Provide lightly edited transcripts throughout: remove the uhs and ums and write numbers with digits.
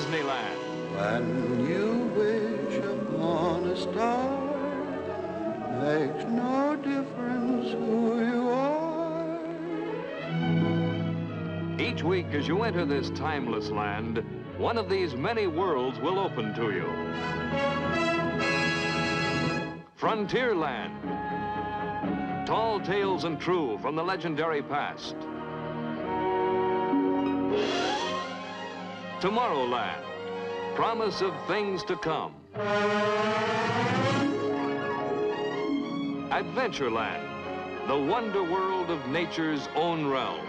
Disneyland. When you wish upon a star, makes no difference who you are. Each week as you enter this timeless land, one of these many worlds will open to you. Frontierland. Tall tales and true from the legendary past. Tomorrowland. Promise of things to come. Adventureland. The wonder world of nature's own realm.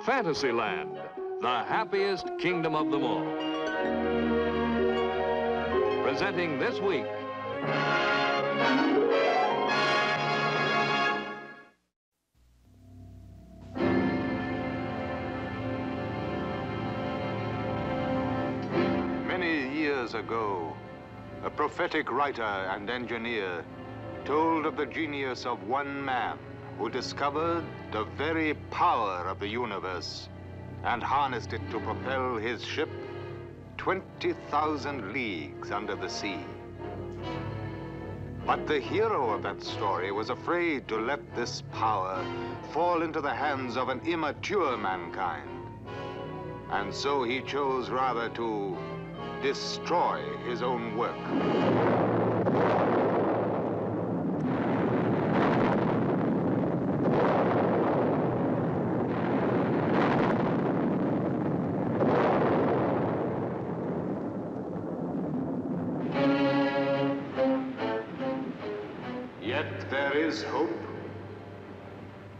Fantasyland. The happiest kingdom of them all. Presenting this week, Many years ago, a prophetic writer and engineer told of the genius of one man who discovered the very power of the universe and harnessed it to propel his ship 20,000 leagues under the sea. But the hero of that story was afraid to let this power fall into the hands of an immature mankind. And so he chose rather to destroy his own work. Yet there is hope.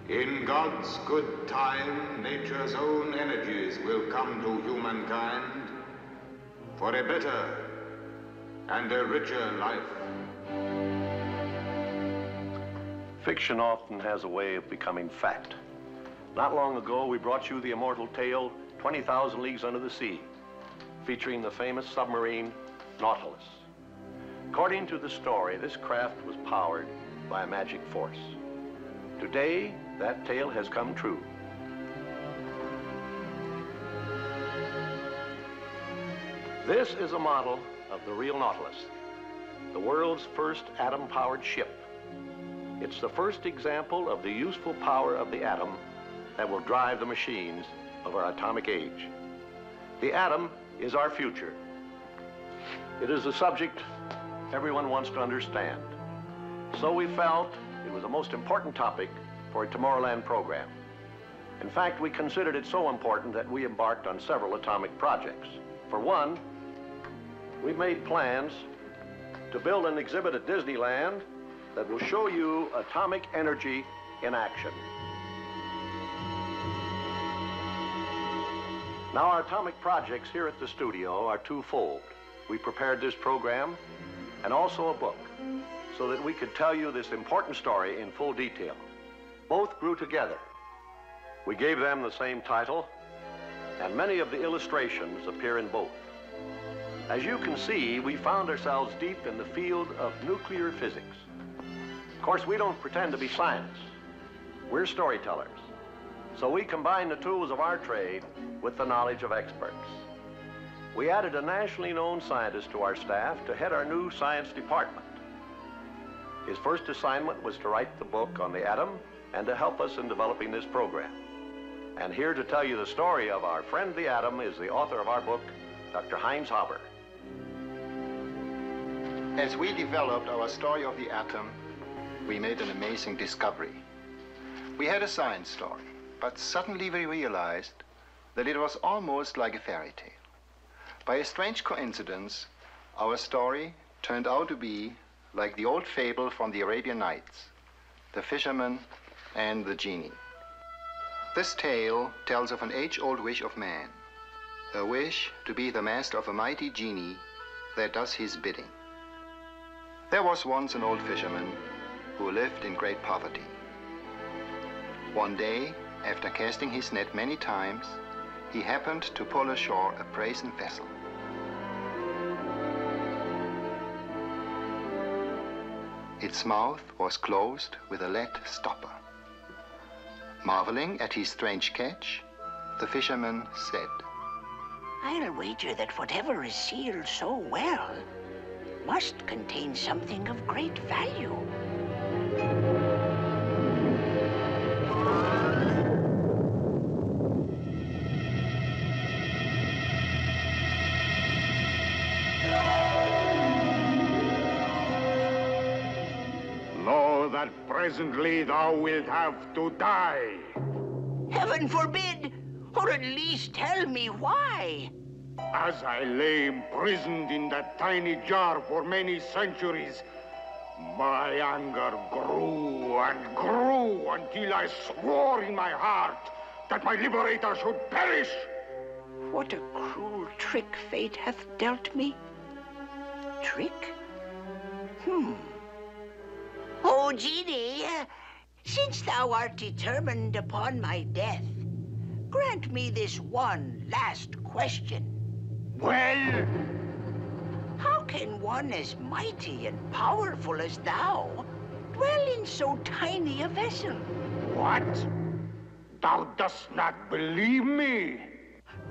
In God's good time, nature's own energies will come to humankind for a better and a richer life. Fiction often has a way of becoming fact. Not long ago, we brought you the immortal tale, 20,000 Leagues Under the Sea, featuring the famous submarine Nautilus. According to the story, this craft was powered by a magic force. Today, that tale has come true. This is a model of the real Nautilus, the world's first atom-powered ship. It's the first example of the useful power of the atom that will drive the machines of our atomic age. The atom is our future. It is a subject everyone wants to understand. So we felt it was the most important topic for a Tomorrowland program. In fact, we considered it so important that we embarked on several atomic projects. For one, we made plans to build an exhibit at Disneyland that will show you atomic energy in action. Now, our atomic projects here at the studio are twofold. We prepared this program and also a book so that we could tell you this important story in full detail. Both grew together. We gave them the same title, and many of the illustrations appear in both. As you can see, we found ourselves deep in the field of nuclear physics. Of course, we don't pretend to be scientists. We're storytellers. So we combine the tools of our trade with the knowledge of experts. We added a nationally known scientist to our staff to head our new science department. His first assignment was to write the book on the atom and to help us in developing this program. And here to tell you the story of our friend the atom is the author of our book, Dr. Heinz Haber. As we developed our story of the atom, we made an amazing discovery. We had a science story, but suddenly we realized that it was almost like a fairy tale. By a strange coincidence, our story turned out to be like the old fable from the Arabian Nights, the fisherman and the genie. This tale tells of an age-old wish of man, a wish to be the master of a mighty genie that does his bidding. There was once an old fisherman who lived in great poverty. One day, after casting his net many times, he happened to pull ashore a brazen vessel. Its mouth was closed with a lead stopper. Marveling at his strange catch, the fisherman said. I'll wager that whatever is sealed so well must contain something of great value. Know that presently thou wilt have to die. Heaven forbid! Or at least tell me why. As I lay imprisoned in that tiny jar for many centuries, my anger grew and grew until I swore in my heart that my liberator should perish. What a cruel trick fate hath dealt me. Trick? Oh, Genie, since thou art determined upon my death, grant me this one last question. Well? How can one as mighty and powerful as thou dwell in so tiny a vessel? What? Thou dost not believe me?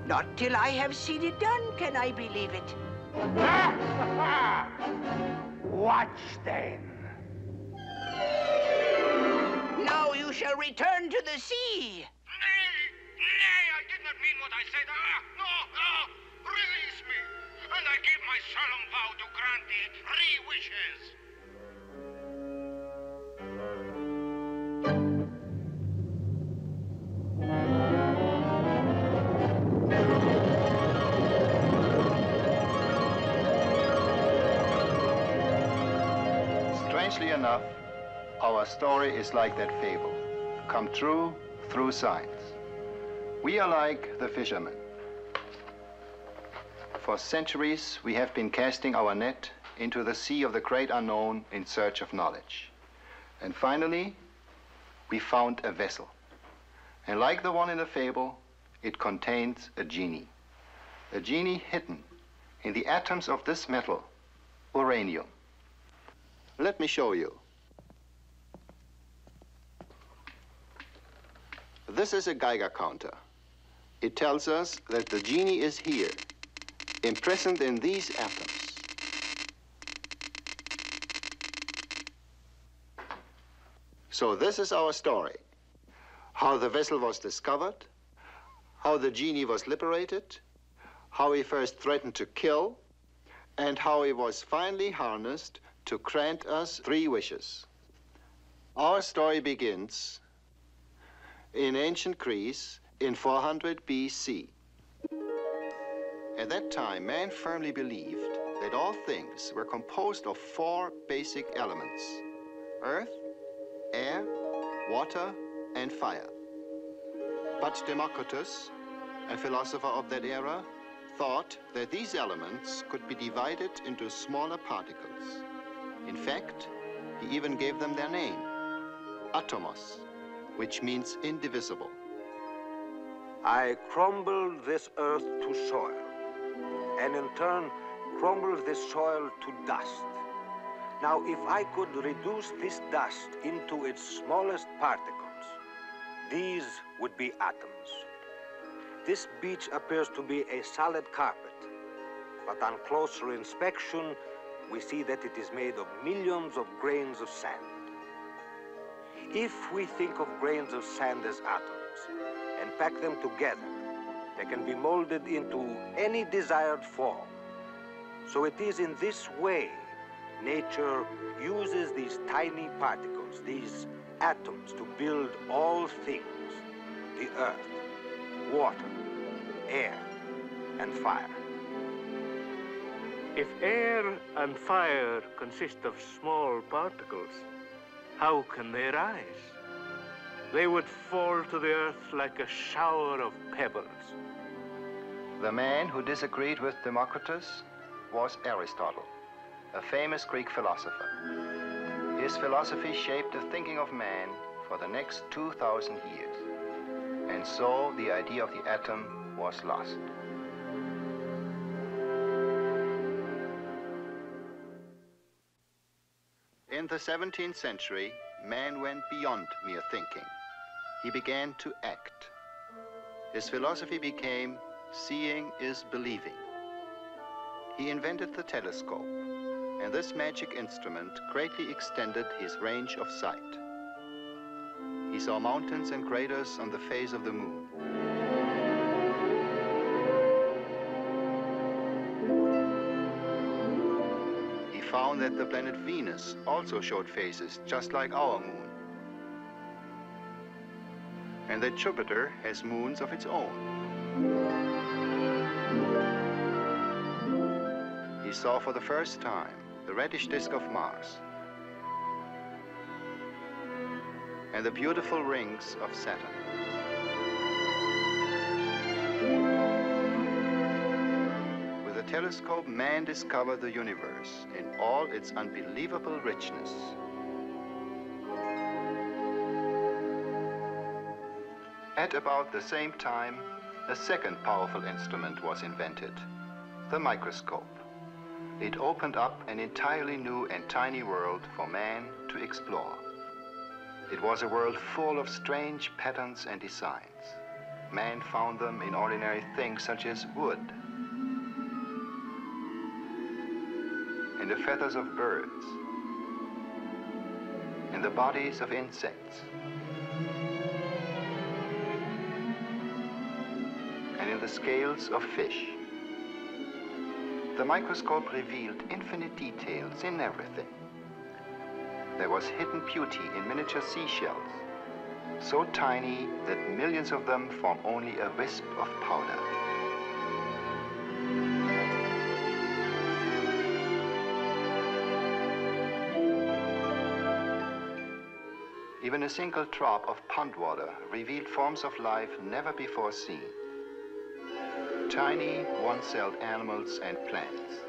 Not till I have seen it done can I believe it. Watch then. Now you shall return to the sea. Nay, I did not mean what I said. No, release me, and I give my solemn vow to grant thee 3 wishes. Strangely enough, our story is like that fable, come true through science. We are like the fishermen. For centuries, we have been casting our net into the sea of the great unknown in search of knowledge. And finally, we found a vessel. And like the one in the fable, it contains a genie. A genie hidden in the atoms of this metal, uranium. Let me show you. This is a Geiger counter. It tells us that the genie is here, imprisoned in these atoms. So this is our story. How the vessel was discovered, how the genie was liberated, how he first threatened to kill, and how he was finally harnessed to grant us 3 wishes. Our story begins in ancient Greece in 400 BC. At that time, man firmly believed that all things were composed of 4 basic elements: earth, air, water, and fire. But Democritus, a philosopher of that era, thought that these elements could be divided into smaller particles. In fact, he even gave them their name, atomos, which means indivisible. I crumbled this earth to soil, and in turn crumbled this soil to dust. Now, if I could reduce this dust into its smallest particles, these would be atoms. This beach appears to be a solid carpet, but on closer inspection, we see that it is made of millions of grains of sand. If we think of grains of sand as atoms and pack them together, they can be molded into any desired form. So it is in this way nature uses these tiny particles, these atoms, to build all things: the earth, water, air, and fire. If air and fire consist of small particles, how can they rise? They would fall to the earth like a shower of pebbles. The man who disagreed with Democritus was Aristotle, a famous Greek philosopher. His philosophy shaped the thinking of man for the next 2,000 years. And so the idea of the atom was lost. In the 17th century, man went beyond mere thinking. He began to act. His philosophy became, seeing is believing. He invented the telescope, and this magic instrument greatly extended his range of sight. He saw mountains and craters on the face of the moon. He found that the planet Venus also showed faces just like our moon, and that Jupiter has moons of its own. He saw for the first time the reddish disk of Mars and the beautiful rings of Saturn. With a telescope, man discovered the universe in all its unbelievable richness. At about the same time, a second powerful instrument was invented, the microscope. It opened up an entirely new and tiny world for man to explore. It was a world full of strange patterns and designs. Man found them in ordinary things such as wood, in the feathers of birds, in the bodies of insects, and in the scales of fish. The microscope revealed infinite details in everything. There was hidden beauty in miniature seashells, so tiny that millions of them form only a wisp of powder. Even a single drop of pond water revealed forms of life never before seen. Tiny, one-celled animals and plants.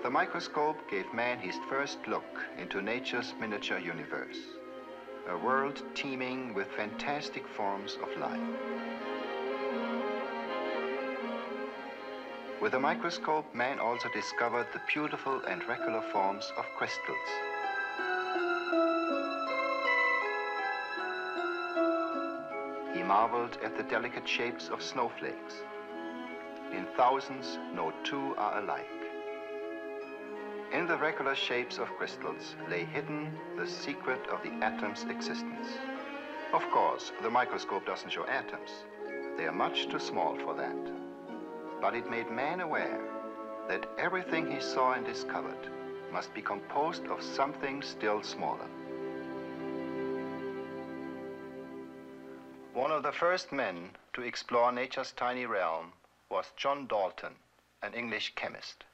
The microscope gave man his first look into nature's miniature universe, a world teeming with fantastic forms of life. With the microscope, man also discovered the beautiful and regular forms of crystals. He marveled at the delicate shapes of snowflakes. In thousands, no two are alike. In the regular shapes of crystals lay hidden the secret of the atom's existence. Of course, the microscope doesn't show atoms. They are much too small for that. But it made man aware that everything he saw and discovered must be composed of something still smaller. One of the first men to explore nature's tiny realm was John Dalton, an English chemist.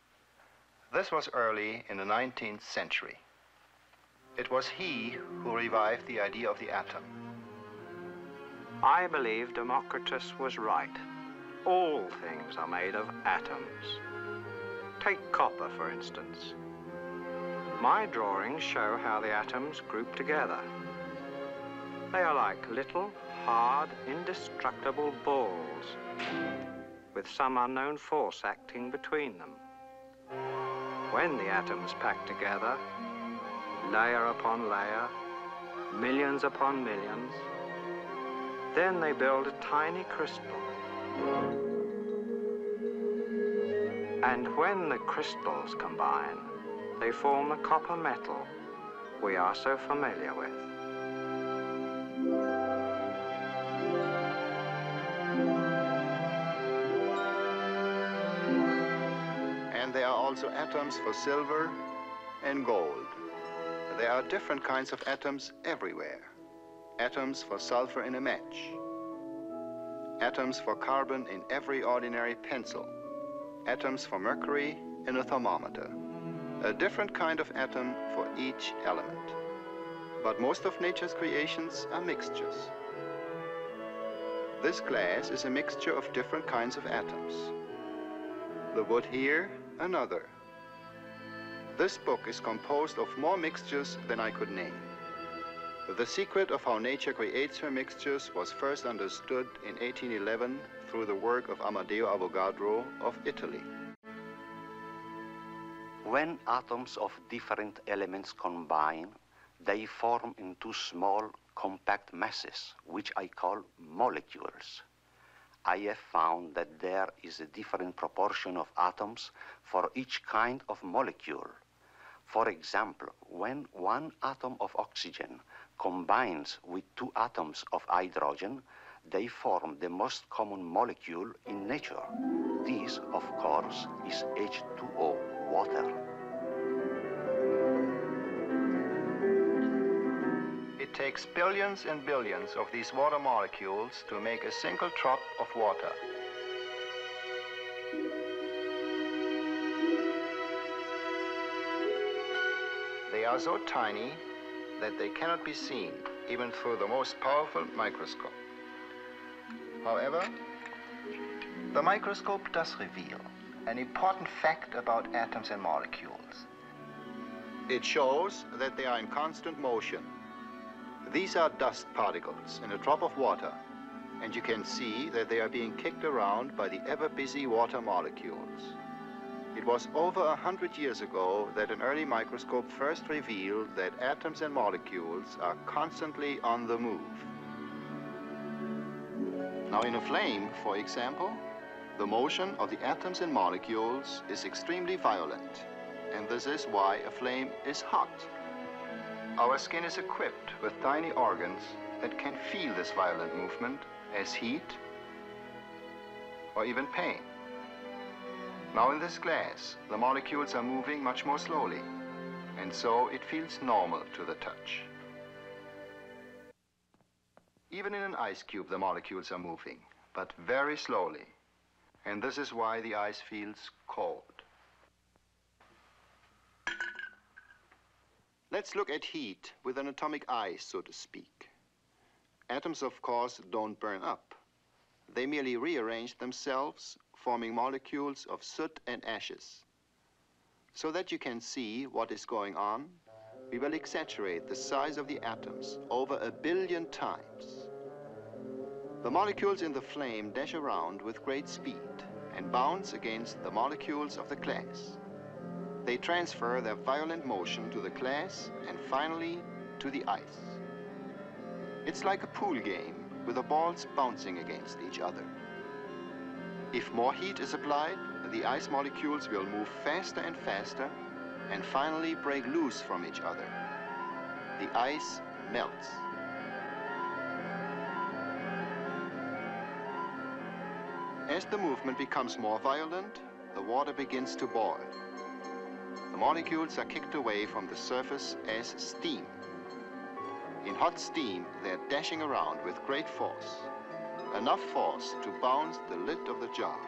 This was early in the 19th century. It was he who revived the idea of the atom. I believe Democritus was right. All things are made of atoms. Take copper, for instance. My drawings show how the atoms group together. They are like little, hard, indestructible balls, with some unknown force acting between them. When the atoms pack together, layer upon layer, millions upon millions, then they build a tiny crystal. And when the crystals combine, they form the copper metal we are so familiar with. And there are also atoms for silver and gold. There are different kinds of atoms everywhere. Atoms for sulfur in a match. Atoms for carbon in every ordinary pencil. Atoms for mercury in a thermometer. A different kind of atom for each element. But most of nature's creations are mixtures. This glass is a mixture of different kinds of atoms. The wood here, another. This book is composed of more mixtures than I could name. The secret of how nature creates her mixtures was first understood in 1811 through the work of Amadeo Avogadro of Italy. When atoms of different elements combine, they form into small compact masses, which I call molecules. I have found that there is a different proportion of atoms for each kind of molecule. For example, when one atom of oxygen combines with 2 atoms of hydrogen, they form the most common molecule in nature. This, of course, is H2O, water. It takes billions and billions of these water molecules to make a single drop of water. They are so tiny that they cannot be seen even through the most powerful microscope. However, the microscope does reveal an important fact about atoms and molecules. It shows that they are in constant motion. These are dust particles in a drop of water, and you can see that they are being kicked around by the ever-busy water molecules. It was over 100 years ago that an early microscope first revealed that atoms and molecules are constantly on the move. Now in a flame, for example, the motion of the atoms and molecules is extremely violent, and this is why a flame is hot. Our skin is equipped with tiny organs that can feel this violent movement as heat or even pain. Now in this glass, the molecules are moving much more slowly, and so it feels normal to the touch. Even in an ice cube, the molecules are moving, but very slowly, and this is why the ice feels cold. Let's look at heat with an atomic eye, so to speak. Atoms, of course, don't burn up. They merely rearrange themselves, forming molecules of soot and ashes. So that you can see what is going on, we will exaggerate the size of the atoms over 1 billion times. The molecules in the flame dash around with great speed and bounce against the molecules of the glass. They transfer their violent motion to the glass and finally to the ice. It's like a pool game with the balls bouncing against each other. If more heat is applied, the ice molecules will move faster and faster and finally break loose from each other. The ice melts. As the movement becomes more violent, the water begins to boil. The molecules are kicked away from the surface as steam. In hot steam, they're dashing around with great force, enough force to bounce the lid of the jar.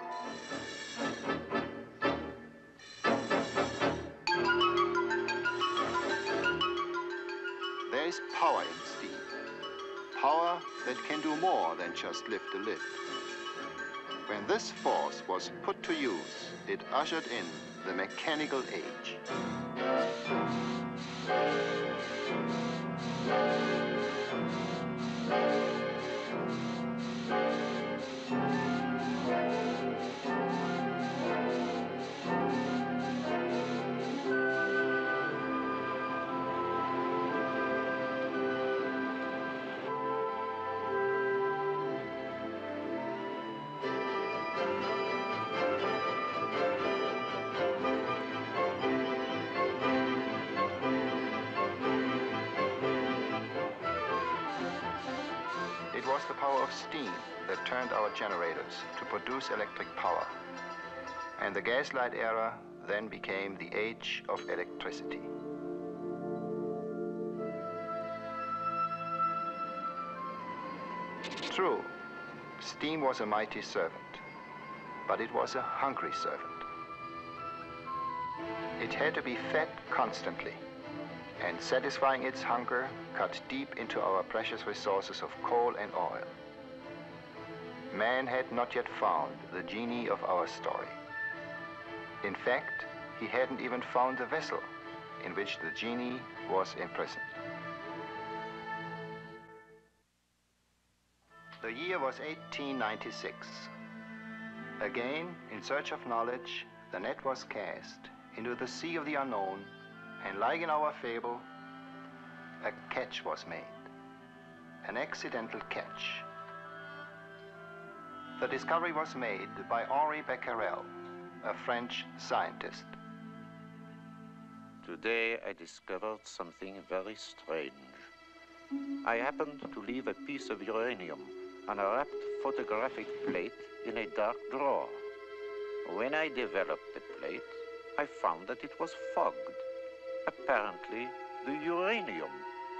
There is power in steam, power that can do more than just lift a lid. When this force was put to use, it ushered in the mechanical age. It was the power of steam that turned our generators to produce electric power. And the gaslight era then became the age of electricity. True, steam was a mighty servant, but it was a hungry servant. It had to be fed constantly, and satisfying its hunger cut deep into our precious resources of coal and oil. Man had not yet found the genie of our story. In fact, he hadn't even found the vessel in which the genie was imprisoned. The year was 1896. Again, in search of knowledge, the net was cast into the sea of the unknown, and like in our fable, a catch was made. an accidental catch. The discovery was made by Henri Becquerel, a French scientist. Today I discovered something very strange. I happened to leave a piece of uranium on a wrapped photographic plate in a dark drawer. When I developed the plate, I found that it was fogged. Apparently, the uranium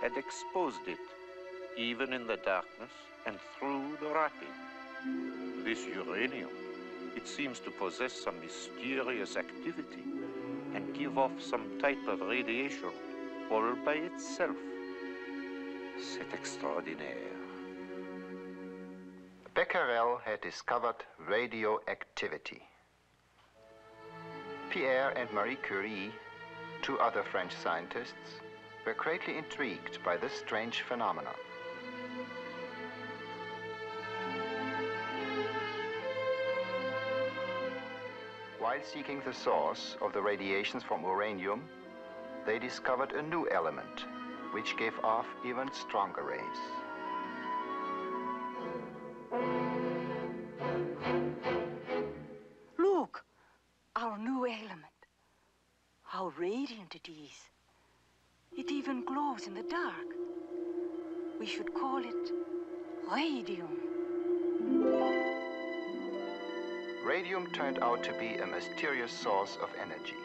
had exposed it, even in the darkness and through the wrapping. This uranium, it seems to possess some mysterious activity and give off some type of radiation all by itself. C'est extraordinaire. Becquerel had discovered radioactivity. Pierre and Marie Curie, two other French scientists, were greatly intrigued by this strange phenomenon. While seeking the source of the radiations from uranium, they discovered a new element which gave off even stronger rays. Look, our new element. How radiant it is. It even glows in the dark. We should call it radium. Radium turned out to be a mysterious source of energy.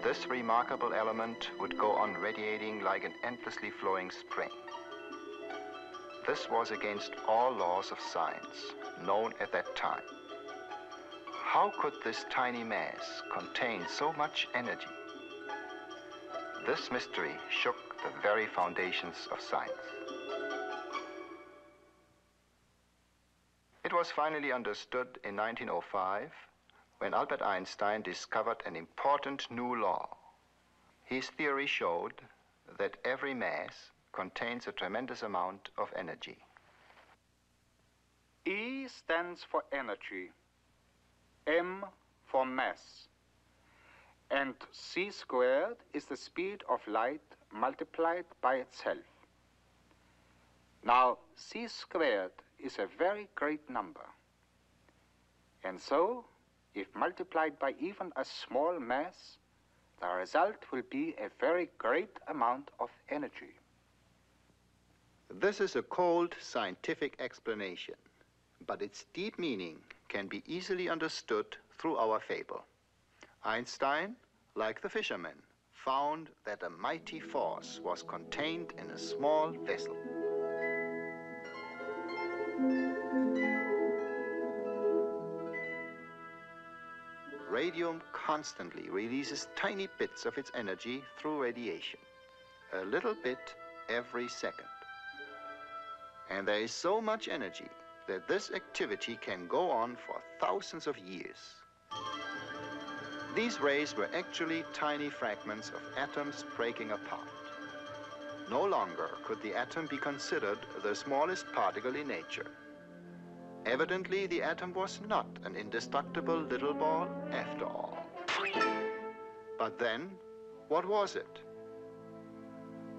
This remarkable element would go on radiating like an endlessly flowing spring. This was against all laws of science known at that time. How could this tiny mass contain so much energy? This mystery shook the very foundations of science. It was finally understood in 1905 when Albert Einstein discovered an important new law. His theory showed that every mass contains a tremendous amount of energy. E stands for energy, M for mass, and c squared is the speed of light multiplied by itself. Now, c squared is a very great number, and so, if multiplied by even a small mass, the result will be a very great amount of energy. This is a cold scientific explanation, but its deep meaning can be easily understood through our fable. Einstein, like the fisherman, found that a mighty force was contained in a small vessel. Radium constantly releases tiny bits of its energy through radiation, a little bit every second. And there is so much energy that this activity can go on for thousands of years. These rays were actually tiny fragments of atoms breaking apart. No longer could the atom be considered the smallest particle in nature. Evidently, the atom was not an indestructible little ball after all. But then, what was it?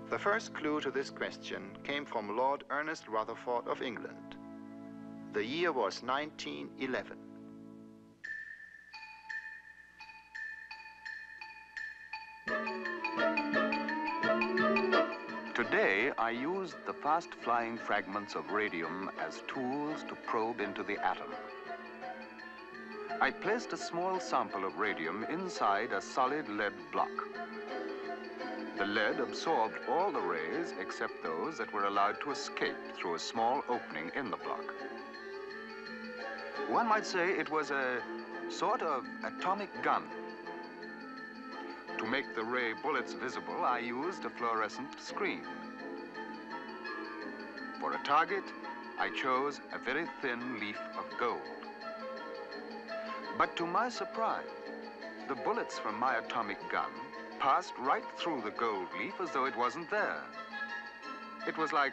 The first clue to this question came from Lord Ernest Rutherford of England. The year was 1911. Today, I used the fast-flying fragments of radium as tools to probe into the atom. I placed a small sample of radium inside a solid lead block. The lead absorbed all the rays except those that were allowed to escape through a small opening in the block. One might say it was a sort of atomic gun. To make the ray bullets visible, I used a fluorescent screen. For a target, I chose a very thin leaf of gold. But to my surprise, the bullets from my atomic gun passed right through the gold leaf as though it wasn't there. It was like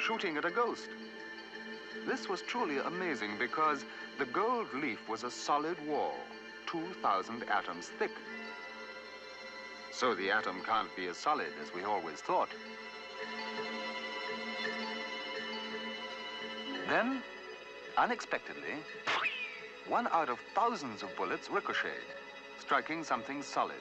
shooting at a ghost. This was truly amazing because the gold leaf was a solid wall, 2,000 atoms thick. So the atom can't be as solid as we always thought. Then, unexpectedly, one out of thousands of bullets ricocheted, striking something solid.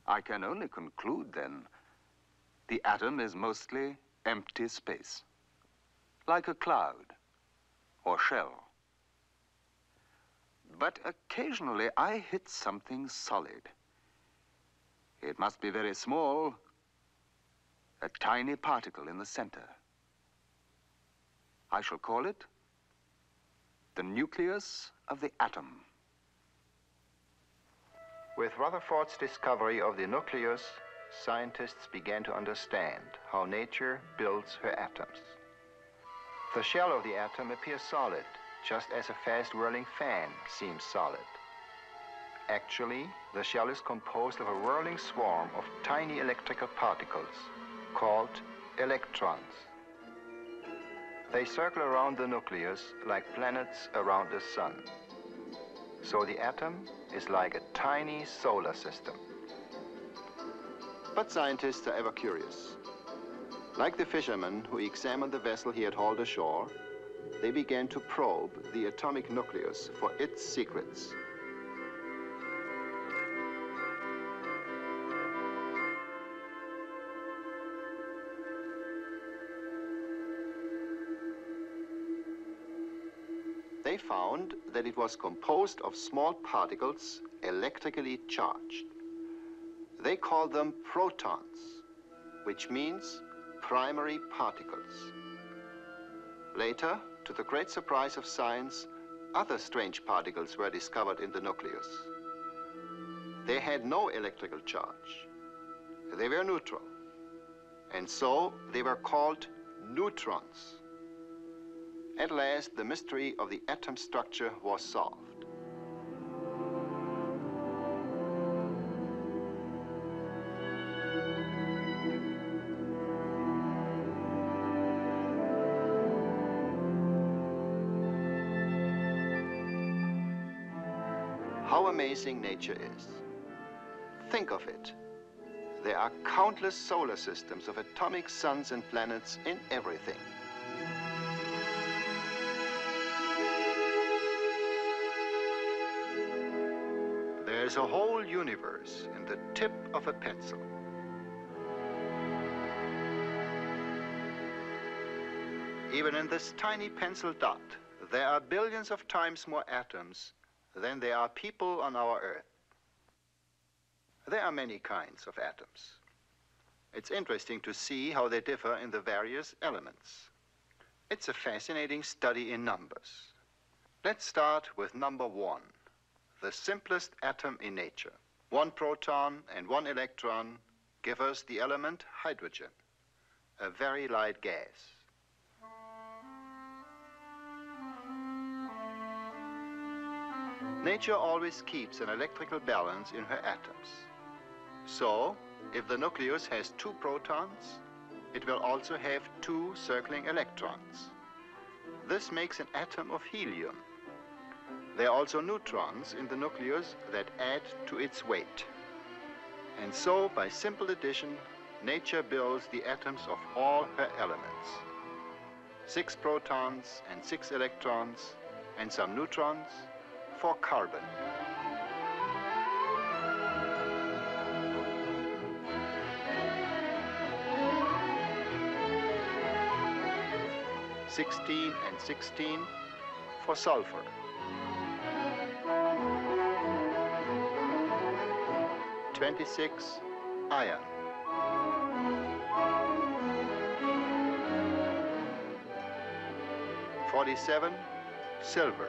I can only conclude, then, the atom is mostly empty space, like a cloud or shell. But occasionally I hit something solid. It must be very small, a tiny particle in the center. I shall call it the nucleus of the atom. With Rutherford's discovery of the nucleus, scientists began to understand how nature builds her atoms. The shell of the atom appears solid, just as a fast-whirling fan seems solid. Actually, the shell is composed of a whirling swarm of tiny electrical particles called electrons. They circle around the nucleus like planets around the sun. So the atom is like a tiny solar system. But scientists are ever curious. Like the fisherman who examined the vessel he had hauled ashore, they began to probe the atomic nucleus for its secrets. They found that it was composed of small particles electrically charged. They called them protons, which means primary particles. Later, to the great surprise of science, other strange particles were discovered in the nucleus. They had no electrical charge. They were neutral, and so they were called neutrons. At last, the mystery of the atom structure was solved. How amazing nature is. Think of it. There are countless solar systems of atomic suns and planets in everything. There's a whole universe in the tip of a pencil. Even in this tiny pencil dot, there are billions of times more atoms than there are people on our Earth. There are many kinds of atoms. It's interesting to see how they differ in the various elements. It's a fascinating study in numbers. Let's start with number 1. The simplest atom in nature. 1 proton and 1 electron give us the element hydrogen, a very light gas. Nature always keeps an electrical balance in her atoms. So, if the nucleus has 2 protons, it will also have 2 circling electrons. This makes an atom of helium. There are also neutrons in the nucleus that add to its weight. And so, by simple addition, nature builds the atoms of all her elements. 6 protons and 6 electrons and some neutrons for carbon. (16 and 16) for sulfur. 26 iron. 47 silver.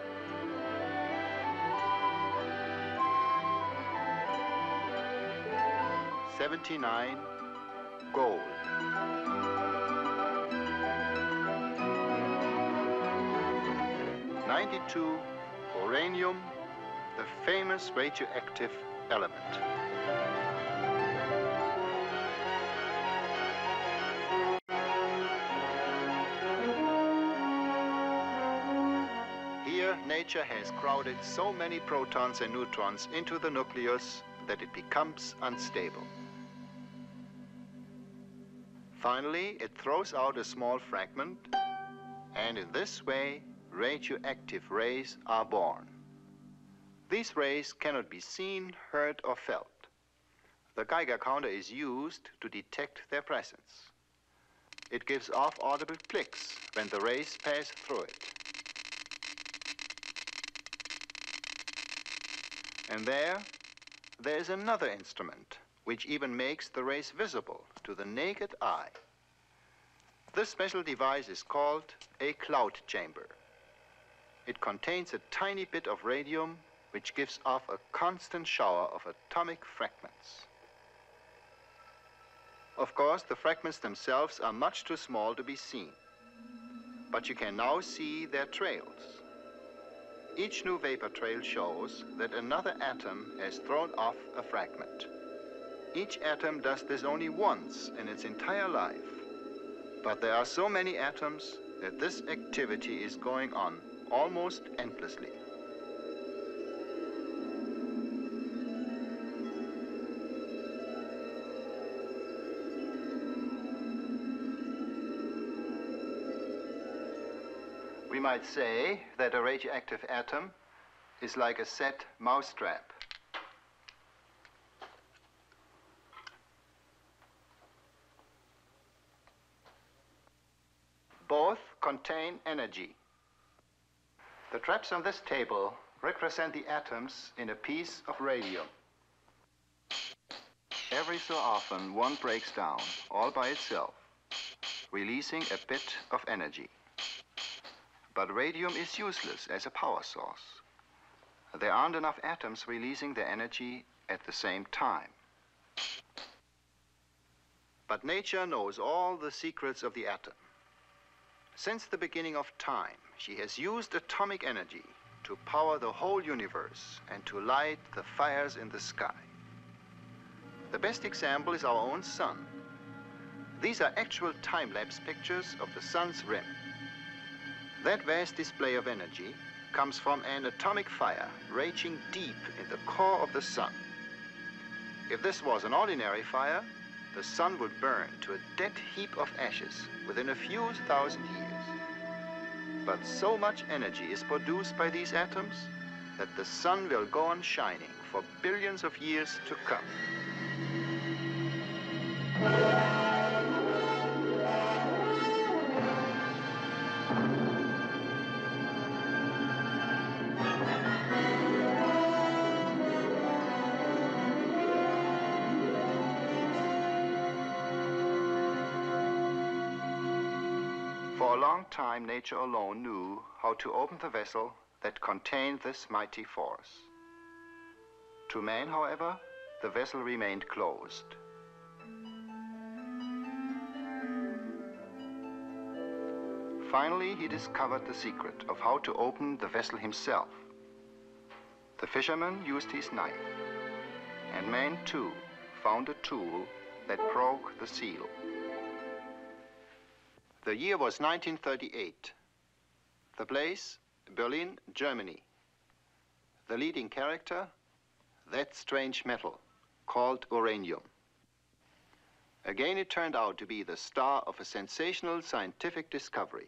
79 gold. 92 uranium, the famous radioactive element. Here, nature has crowded so many protons and neutrons into the nucleus that it becomes unstable. Finally, it throws out a small fragment, and in this way, radioactive rays are born. These rays cannot be seen, heard, or felt. The Geiger counter is used to detect their presence. It gives off audible clicks when the rays pass through it. And there is another instrument which even makes the rays visible to the naked eye. This special device is called a cloud chamber. It contains a tiny bit of radium which gives off a constant shower of atomic fragments. Of course, the fragments themselves are much too small to be seen, but you can now see their trails. Each new vapor trail shows that another atom has thrown off a fragment. Each atom does this only once in its entire life, but there are so many atoms that this activity is going on almost endlessly. We might say that a radioactive atom is like a set mousetrap. Both contain energy. The traps on this table represent the atoms in a piece of radium. Every so often, one breaks down all by itself, releasing a bit of energy. But radium is useless as a power source. There aren't enough atoms releasing their energy at the same time. But nature knows all the secrets of the atom. Since the beginning of time, she has used atomic energy to power the whole universe and to light the fires in the sky. The best example is our own sun. These are actual time-lapse pictures of the sun's rim. That vast display of energy comes from an atomic fire raging deep in the core of the sun. If this was an ordinary fire, the sun would burn to a dead heap of ashes within a few thousand years. But so much energy is produced by these atoms that the sun will go on shining for billions of years to come. For a long time, nature alone knew how to open the vessel that contained this mighty force. To man, however, the vessel remained closed. Finally, he discovered the secret of how to open the vessel himself. The fisherman used his knife, and man, too, found a tool that broke the seal. The year was 1938. The place, Berlin, Germany. The leading character, that strange metal, called uranium. Again, it turned out to be the star of a sensational scientific discovery.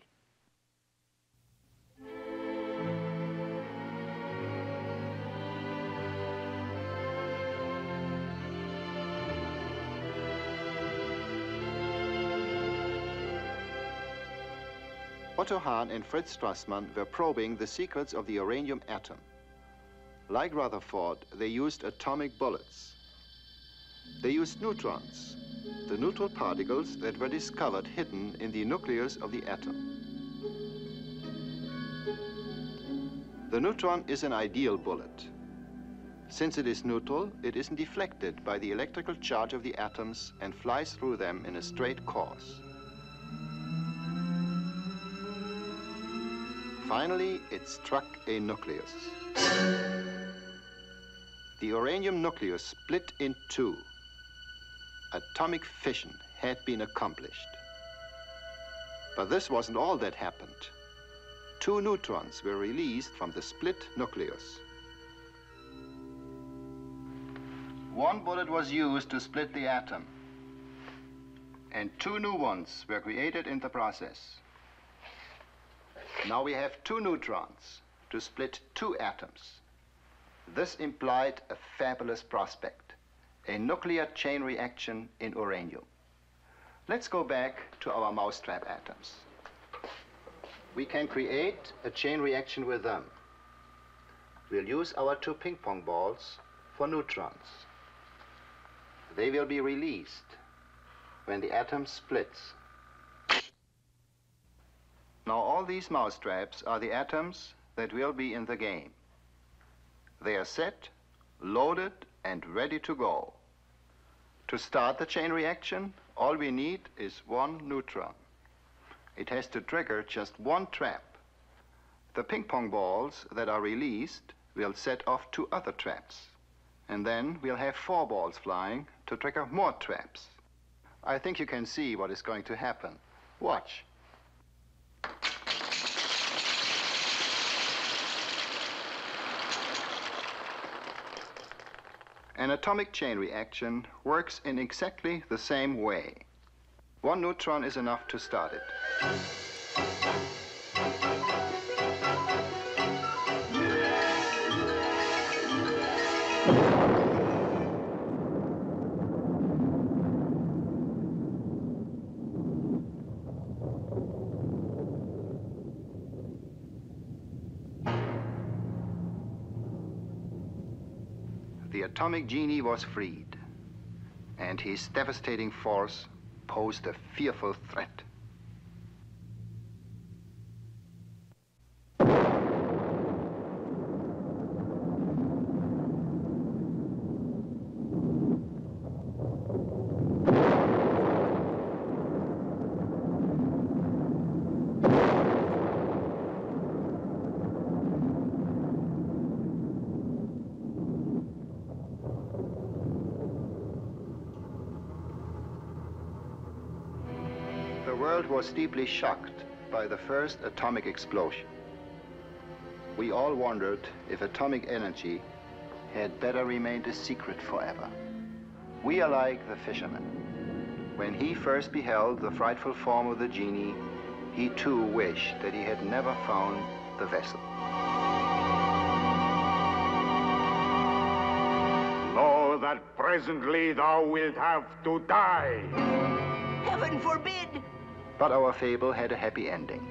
Otto Hahn and Fritz Strassmann were probing the secrets of the uranium atom. Like Rutherford, they used atomic bullets. They used neutrons, the neutral particles that were discovered hidden in the nucleus of the atom. The neutron is an ideal bullet. Since it is neutral, it isn't deflected by the electrical charge of the atoms and flies through them in a straight course. Finally, it struck a nucleus. The uranium nucleus split in two. Atomic fission had been accomplished. But this wasn't all that happened. 2 neutrons were released from the split nucleus. One bullet was used to split the atom, and 2 new ones were created in the process. Now we have 2 neutrons to split 2 atoms. This implied a fabulous prospect, a nuclear chain reaction in uranium. Let's go back to our mousetrap atoms. We can create a chain reaction with them. We'll use our 2 ping pong balls for neutrons. They will be released when the atom splits. Now all these mousetraps are the atoms that will be in the game. They are set, loaded, and ready to go. To start the chain reaction, all we need is 1 neutron. It has to trigger just 1 trap. The ping pong balls that are released will set off 2 other traps. And then we'll have 4 balls flying to trigger more traps. I think you can see what is going to happen. Watch. An atomic chain reaction works in exactly the same way. 1 neutron is enough to start it. The atomic genie was freed, and his devastating force posed a fearful threat. The world was deeply shocked by the first atomic explosion. We all wondered if atomic energy had better remained a secret forever. We are like the fisherman. When he first beheld the frightful form of the genie, he too wished that he had never found the vessel. Know that presently thou wilt have to die. Heaven forbid! But our fable had a happy ending.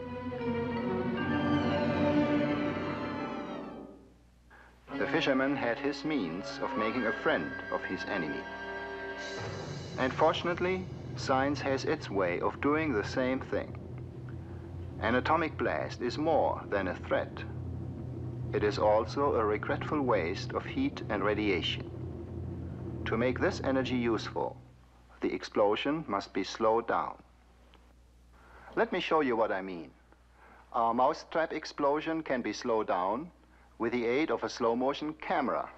The fisherman had his means of making a friend of his enemy. And fortunately, science has its way of doing the same thing. An atomic blast is more than a threat. It is also a regretful waste of heat and radiation. To make this energy useful, the explosion must be slowed down. Let me show you what I mean. Our mousetrap explosion can be slowed down with the aid of a slow-motion camera.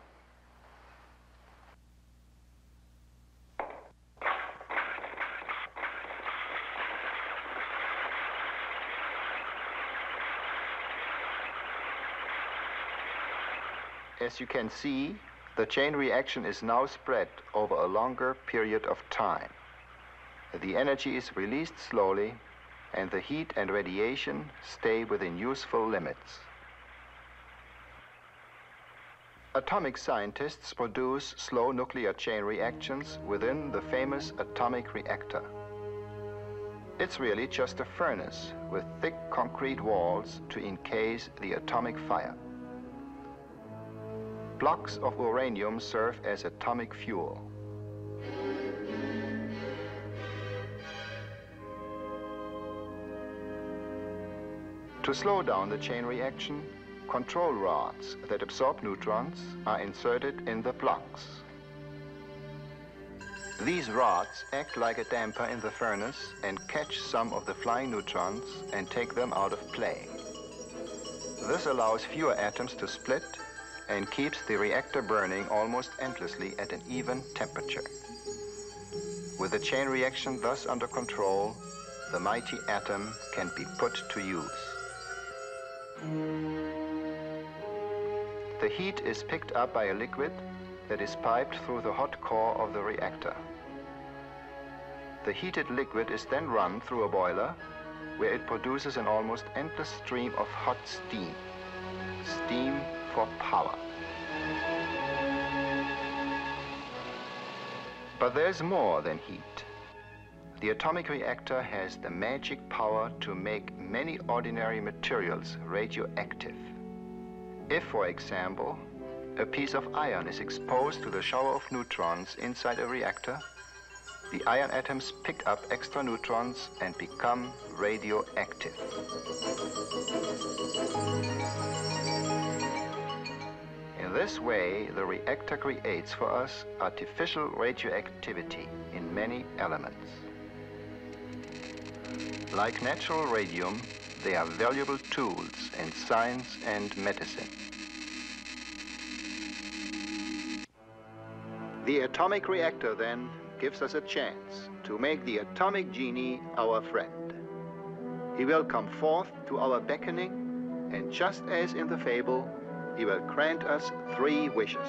As you can see, the chain reaction is now spread over a longer period of time. The energy is released slowly, and the heat and radiation stay within useful limits. Atomic scientists produce slow nuclear chain reactions within the famous atomic reactor. It's really just a furnace with thick concrete walls to encase the atomic fire. Blocks of uranium serve as atomic fuel. To slow down the chain reaction, control rods that absorb neutrons are inserted in the blocks. These rods act like a damper in the furnace and catch some of the flying neutrons and take them out of play. This allows fewer atoms to split and keeps the reactor burning almost endlessly at an even temperature. With the chain reaction thus under control, the mighty atom can be put to use. The heat is picked up by a liquid that is piped through the hot core of the reactor. The heated liquid is then run through a boiler where it produces an almost endless stream of hot steam. Steam for power. But there's more than heat. The atomic reactor has the magic power to make many ordinary materials radioactive. If, for example, a piece of iron is exposed to the shower of neutrons inside a reactor, the iron atoms pick up extra neutrons and become radioactive. In this way, the reactor creates for us artificial radioactivity in many elements. Like natural radium, they are valuable tools in science and medicine. The atomic reactor, then, gives us a chance to make the atomic genie our friend. He will come forth to our beckoning, and just as in the fable, he will grant us 3 wishes.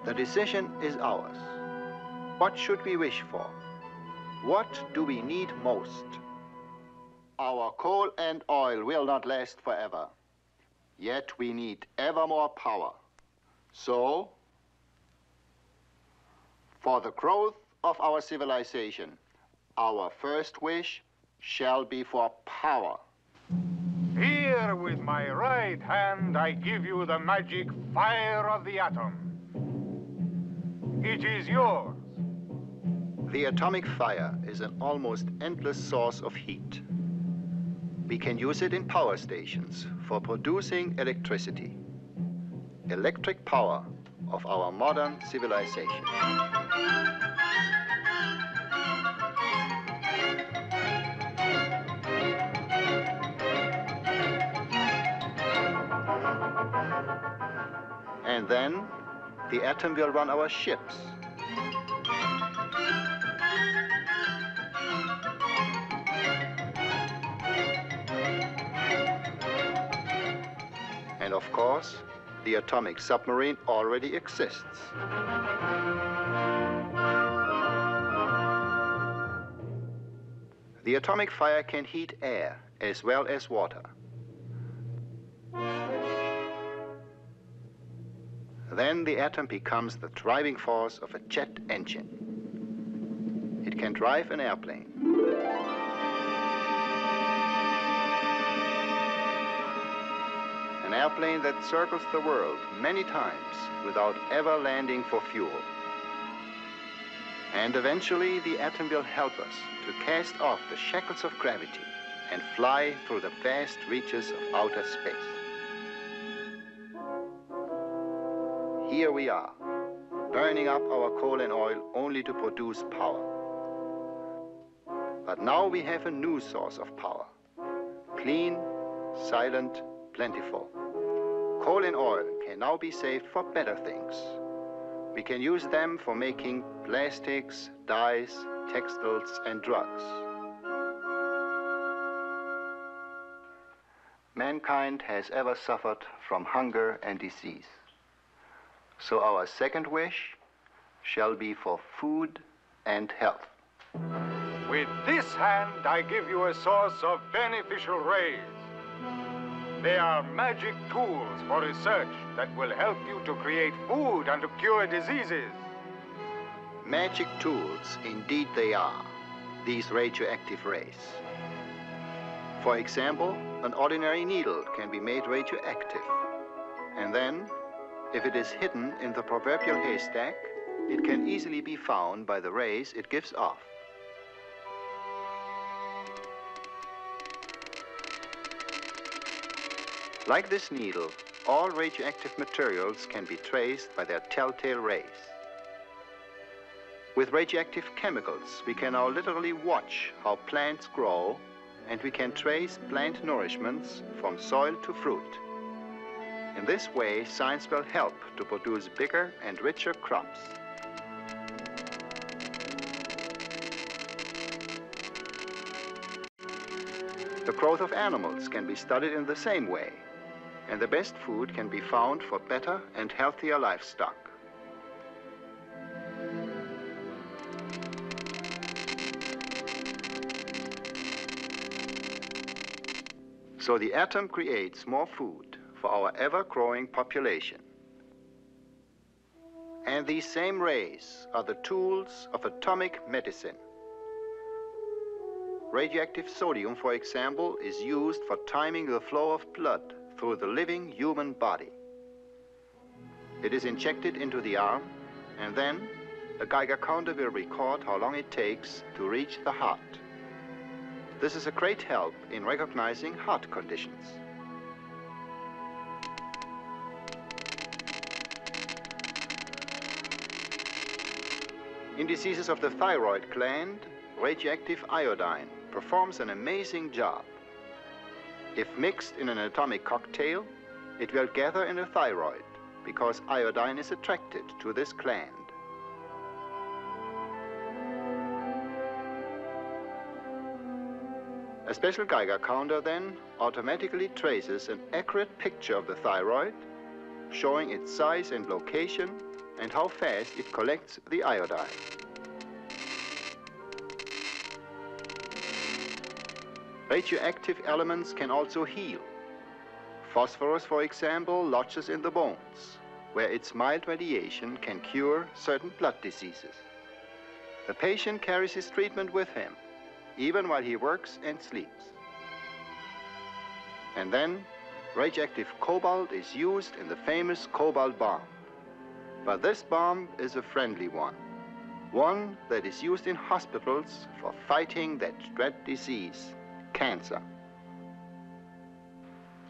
The decision is ours. What should we wish for? What do we need most? Our coal and oil will not last forever. Yet we need ever more power. So, for the growth of our civilization, our first wish shall be for power. Here with my right hand, I give you the magic fire of the atom. It is yours. The atomic fire is an almost endless source of heat. We can use it in power stations for producing electricity. Electric power of our modern civilization. And then, the atom will run our ships. And of course, the atomic submarine already exists. The atomic fire can heat air as well as water. Then the atom becomes the driving force of a jet engine. It can drive an airplane. An airplane that circles the world many times without ever landing for fuel. And eventually the atom will help us to cast off the shackles of gravity and fly through the vast reaches of outer space. Here we are, burning up our coal and oil only to produce power. But now we have a new source of power. Clean, silent, plentiful. Coal and oil can now be saved for better things. We can use them for making plastics, dyes, textiles, and drugs. Mankind has ever suffered from hunger and disease. So our second wish shall be for food and health. With this hand, I give you a source of beneficial rays. They are magic tools for research that will help you to create food and to cure diseases. Magic tools, indeed they are, these radioactive rays. For example, an ordinary needle can be made radioactive. And then, if it is hidden in the proverbial haystack, it can easily be found by the rays it gives off. Like this needle, all radioactive materials can be traced by their telltale rays. With radioactive chemicals, we can now literally watch how plants grow, and we can trace plant nourishments from soil to fruit. In this way, science will help to produce bigger and richer crops. The growth of animals can be studied in the same way, and the best food can be found for better and healthier livestock. So the atom creates more food for our ever-growing population. And these same rays are the tools of atomic medicine. Radioactive sodium, for example, is used for timing the flow of blood through the living human body. It is injected into the arm, and then a Geiger counter will record how long it takes to reach the heart. This is a great help in recognizing heart conditions. In diseases of the thyroid gland, radioactive iodine performs an amazing job. If mixed in an atomic cocktail, it will gather in the thyroid because iodine is attracted to this gland. A special Geiger counter then automatically traces an accurate picture of the thyroid, showing its size and location and how fast it collects the iodine. Radioactive elements can also heal. Phosphorus, for example, lodges in the bones, where its mild radiation can cure certain blood diseases. The patient carries his treatment with him, even while he works and sleeps. And then, radioactive cobalt is used in the famous cobalt bomb. But this bomb is a friendly one that is used in hospitals for fighting that dread disease, cancer.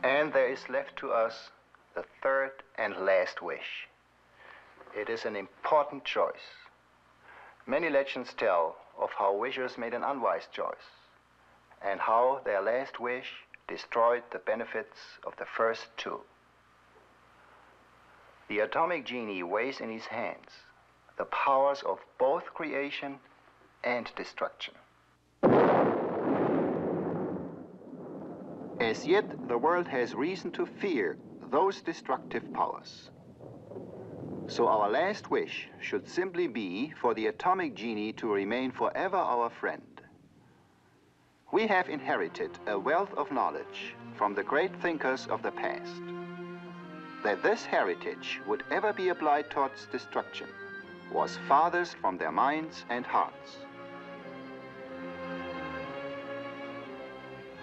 And there is left to us the third and last wish. It is an important choice. Many legends tell of how wishers made an unwise choice and how their last wish destroyed the benefits of the first two. The atomic genie weighs in his hands the powers of both creation and destruction. As yet, the world has reason to fear those destructive powers. So our last wish should simply be for the atomic genie to remain forever our friend. We have inherited a wealth of knowledge from the great thinkers of the past. That this heritage would ever be applied towards destruction was farthest from their minds and hearts.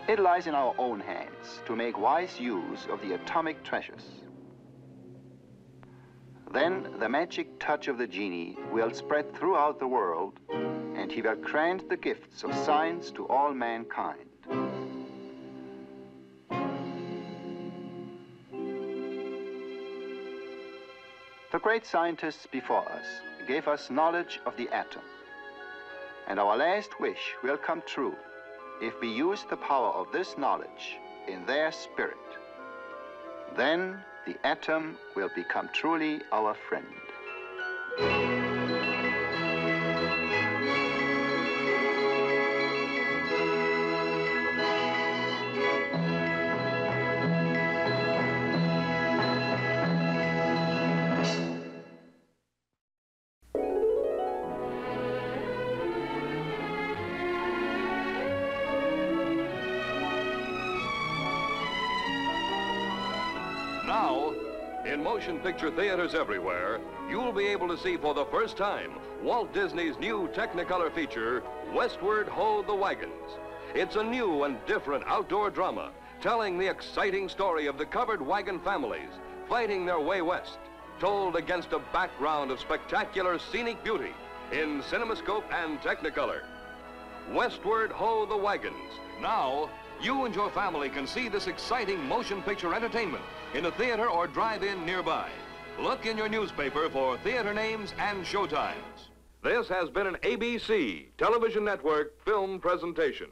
It lies in our own hands to make wise use of the atomic treasures. Then the magic touch of the genie will spread throughout the world, and he will grant the gifts of science to all mankind. The great scientists before us gave us knowledge of the atom, and our last wish will come true if we use the power of this knowledge in their spirit. Then the atom will become truly our friend. Now, in motion picture theaters everywhere, you'll be able to see for the first time Walt Disney's new Technicolor feature, Westward Ho the Wagons. It's a new and different outdoor drama telling the exciting story of the covered wagon families fighting their way west, told against a background of spectacular scenic beauty in CinemaScope and Technicolor. Westward Ho the Wagons. Now, you and your family can see this exciting motion picture entertainment in a theater or drive-in nearby. Look in your newspaper for theater names and showtimes. This has been an ABC Television Network film presentation.